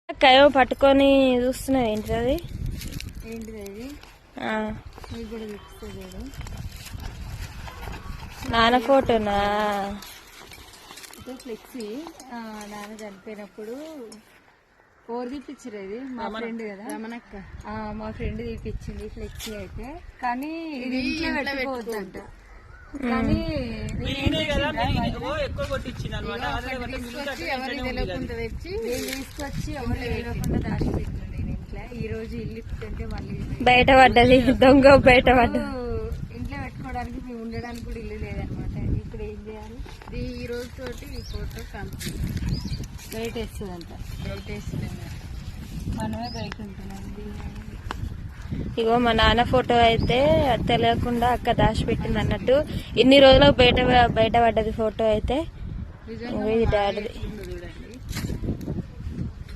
కయో పట్టుకొని చూస్తున్నావు ఏంటిది అది? ఏంటిది అది? మీకు కూడా చూపిస్తుంది. నాన్న ఫోటోనా? ఫ్లెక్సీ నాన్న చనిపోయినప్పుడు ఎవరు తీపిచ్చారు? ఇది మా ఫ్రెండ్ కదా, రమణక్క. మా ఫ్రెండ్ తీపిచ్చింది ఫ్లెక్సీ అయితే. కానీ ఇది ఇంట్లో పెట్టుకోవద్దంట. కానీ తీసుకొచ్చి ఎవరు తెలియకుండా దాచిపెట్టింది ఇంట్లో. ఈ రోజు ఇల్లు ఇప్పుడంటే మళ్ళీ బయట పడ్డది, దొంగ బయట పడ్డది. ఇంట్లో పెట్టుకోవడానికి మేము ఉండడానికి కూడా ఇల్లు లేదనమాట. ఇప్పుడు ఏం చేయాలి? ఈ రోజు తోటి ఈ ఫోటో కంప్లీట్. బయట వేస్తుందంట. బయట వేస్తుంది, మనమే బయట ఉంటున్నాం. ఇగో మా నాన్న ఫోటో అయితే తెలియకుండా అక్క దాచిపెట్టింది అన్నట్టు. ఇన్ని రోజులకు బయట పడ్డది ఫోటో అయితే. ఇది డాడీది.